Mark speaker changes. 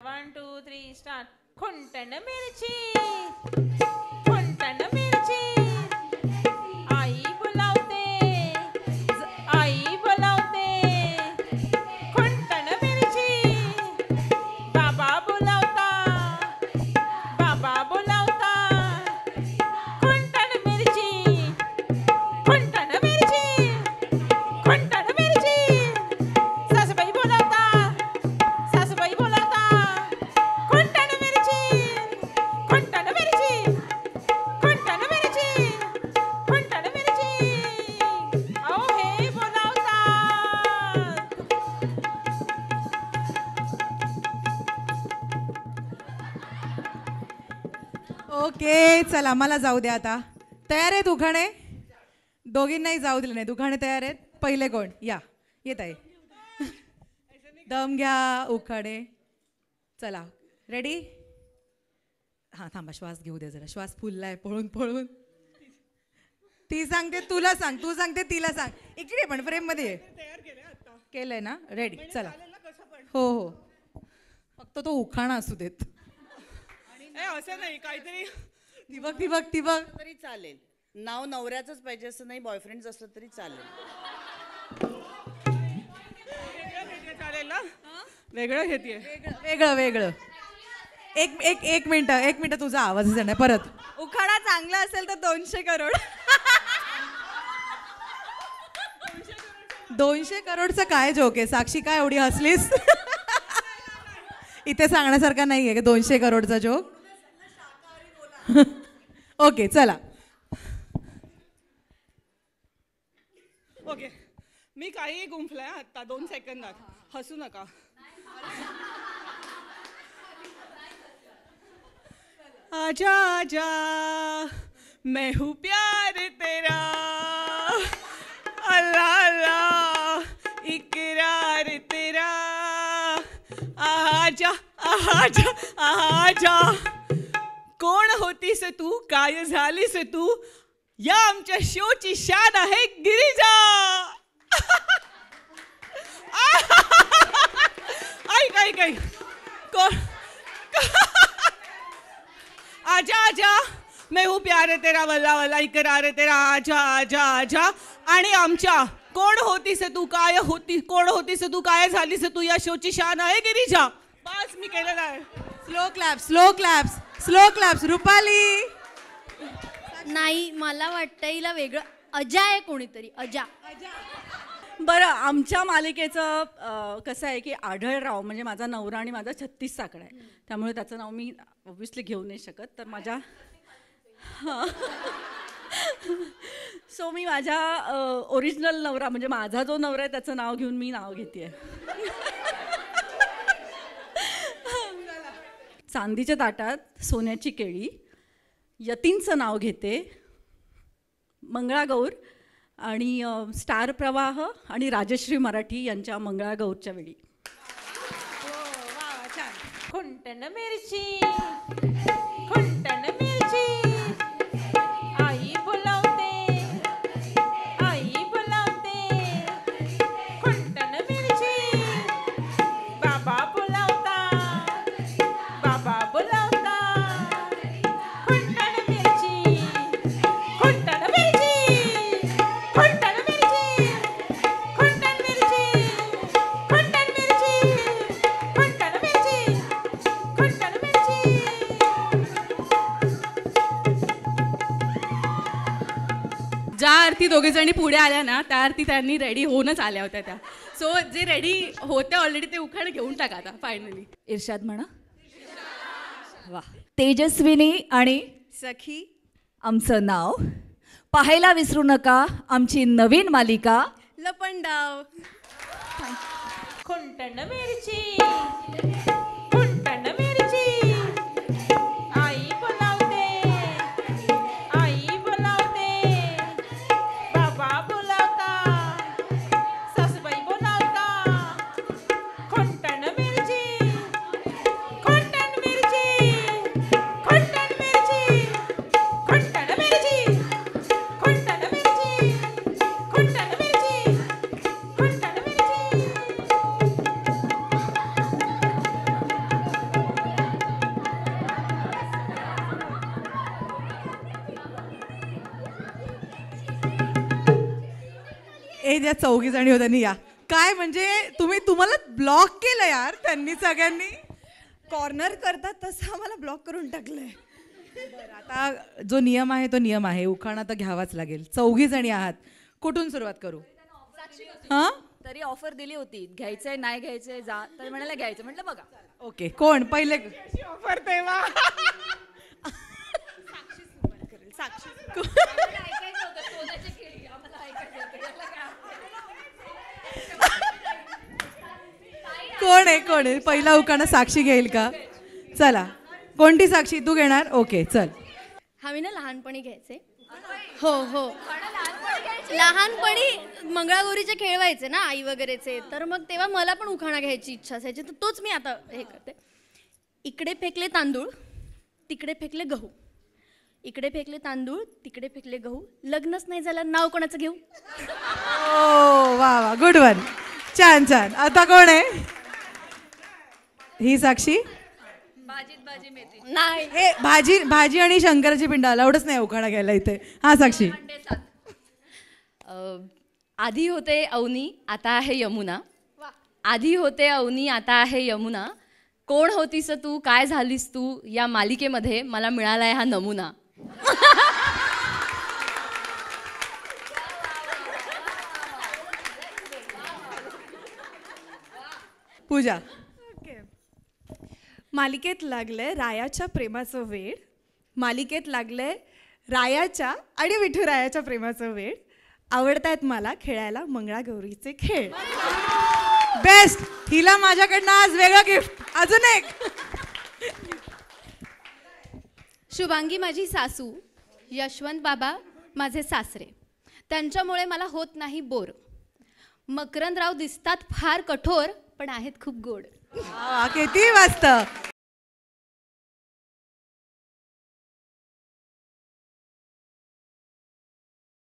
Speaker 1: 1 2 3 start. खुंटण मिरची, खुंटण मिरची, आई बोलावते, आई बोलावते. खुंटण मिरची, बाबा बोलावता, बाबा बोलावता. खुंटण मिरची, खुंटण मिरची, खुंटण मिरची. सासूबाई बोलावता, सासूबाई बोलावता. खुंटण मिरची, खुंटण मिरची, खुंटण मिरची, खुंटण मिरची. अहो हे बोलावता.
Speaker 2: ओके चला मला जाऊ द्या आता. तयार आहेत उखाणे? दोघींनाही जाऊ दिले नाही. उखाणे तयार आहेत? पहिले कोण? या येत आहे. दम घ्या उखाणे. चला रेडी? हां थांबा श्वास घेऊ दे जरा. श्वास फुललाय पळून पळून. ती सांगते तुला सांग, तू सांगते तिला सांग. इकडे पण फ्रेममध्ये केलंय ना? रेडी चला. हो हो फक्त तो उखाणा असू देत.
Speaker 3: असं नाही काहीतरी
Speaker 2: दिवक दिवक दिवक
Speaker 4: तरी चालेल. नाव नवऱ्याचंच पाहिजे असं नाही, बॉयफ्रेंड असलं तरी चालेल.
Speaker 3: चालेल ना? वेगळं घेते.
Speaker 2: वेगळं वेगळं. एक मिनिट तुझा आवाजच नाही परत.
Speaker 5: उखाणा चांगला असेल तर 200 करोड.
Speaker 2: 200 करोडचं काय जोक आहे? साक्षी काय एवढी हसलीस? इथे सांगण्यासारखा नाहीये की 200 करोडचा जोक. ओके चला.
Speaker 3: ओके मी काही गुंफलंय आता 2 सेकंदात. हसू नका. आजा आजा मैं हूँ प्यार तेरा, अल्लाह अल्लाह इकरार तेरा. आजा आजा आजा. कोण होतीस तू, काय झालीस तू, या आमच्या शोची शान आहे गिरिजा. ऐक ऐक ऐक. कोण? आजा आजा मैं हूँ प्यार तेरा, वल्ला वल्ला इकरार तेरा. आजा आजा आजा. आणि आमच्या कोण होतीस तू, काय होती, कोण होतीस तू, काय झालीस तू, या शोची शान आहे गिरिजा. बस मी केलेलं आहे.
Speaker 2: Slow claps, slow claps, slow claps. Rupali
Speaker 5: नाही मला वाटतं हिला वेगळं. अजा आहे कोणीतरी. अजा.
Speaker 6: बरं आमच्या मालिकेचं कसं आहे की आढळराव म्हणजे माझा नवरा आणि माझा 36 साकडा आहे. त्यामुळे त्याचं नाव मी ऑब्व्हियसली घेऊ नाही शकत. तर माझ्या सो मी माझ्या ओरिजिनल नवरा म्हणजे माझा जो नवरा आहे त्याचं नाव घेऊन मी नाव घेते. चांदीच्या ताटात सोन्याची केळी, यतींचं नाव घेते, मंगळागौर आणि स्टार प्रवाह आणि राजश्री मराठी यांच्या मंगळागौरच्या वेळी.
Speaker 1: खुंटण मिरची, खुंटण मिरची, आई बोलावते, आई बोलावते. खुंटण मिरची, बाबा बोलावता, बाबा बोलावता. खुंटण मिरची, खुंटण मिरची, खुंटण मिरची, खुंटण मिरची, खुंटण मिरची, खुंटण मिरची, खुंटण मिरची.
Speaker 7: ज्या आरती दोघे जणी पुढे आल्या ना त्या आरती त्यांनी रेडी होऊनच आल्या होत्या त्या. सो जे रेडी होते ऑलरेडी ते उखाण घेऊन टाका आता फायनली.
Speaker 8: इर्शाद म्हणा. वा. तेजस्विनी आणि
Speaker 5: सखी
Speaker 8: आमचं नाव. पाहायला विसरू नका आमची नवीन मालिका
Speaker 5: लपंडाव.
Speaker 1: खुंटण मिरची, खुंटण मिरची, आई बोलावते, आई बोलावते. बाबा बोलावता, सासूबाई बोलावता. खुंटण मिरची, खुंटण मिरची, खुंटण मिरची, खुंटण मिरची, खुंटण मिरची, खुंटण मिरची, खुंटण मिरची.
Speaker 2: नाही त्या 4 जणी होत्या या. काय म्हणजे तुम्हाला ब्लॉक केलं यार त्यांनी सगळ्यांनी.
Speaker 9: कॉर्नर करतात तसं आम्हाला ब्लॉक करून टाकलंय.
Speaker 2: बरं, आता जो नियम आहे तो नियम आहे. उखाणा तर घ्यावाच लागेल. 4 जणी आहात. कुठून सुरुवात करू? हां
Speaker 8: तरी ऑफर दिली होती, घ्यायचंय नाही घ्यायचंय जा, तर म्हणाला घ्यायचं. म्हटलं बघा
Speaker 2: ओके, कोण पहिले?
Speaker 3: ऑफर तेव्हा
Speaker 2: कोण आहे पहिला उखाणा साक्षी घेईल का? चला, कोणती साक्षी? तू घेणार? ओके चल.
Speaker 5: हा मी ना लहानपणी घ्यायचे. हो हो, लहानपणी मंगळागौरीचे खेळ व्हायचे ना आई वगैरेचे, तर मग तेव्हा मला पण उखाणा घ्यायची इच्छा असायची, तर तोच मी आता हे करते. इकडे फेकले तांदूळ तिकडे फेकले गहू, इकडे फेकले तांदूळ तिकडे फेकले गहू, लग्नच नाही झालं नाव कोणाचं घेऊ?
Speaker 2: ओ वा वा, गुड वन. छान छान. आता कोण आहे? ही साक्षी.
Speaker 5: नाही,
Speaker 2: हे भाजी आणि शंकराची पिंड अलाउडच नाही उखाणा घ्यायला इथे. हा साक्षी.
Speaker 10: आधी होते अवनी आता आहे यमुना, आधी होते अवनी आता आहे यमुना, कोण होतीस तू काय झालीस तू, या मालिकेमध्ये मला मिळालाय हा नमुना.
Speaker 2: पूजा.
Speaker 9: मालिकेत लागलंय रायाच्या प्रेमाचं वेळ, मालिकेत लागलंय रायाच्या आणि विठुरायाच्या प्रेमाचं वेळ, आवडतायत मला खेळायला मंगळागौरीचे खेळ.
Speaker 2: बेस्ट. हिला माझ्याकडनं आज वेगळं गिफ्ट. अजून एक.
Speaker 11: शुभांगी माझी सासू, यशवंत बाबा माझे सासरे, त्यांच्यामुळे मला होत नाही बोर, मकरंदराव दिसतात फार कठोर पण आहेत खूप गोड.
Speaker 2: किती मस्त.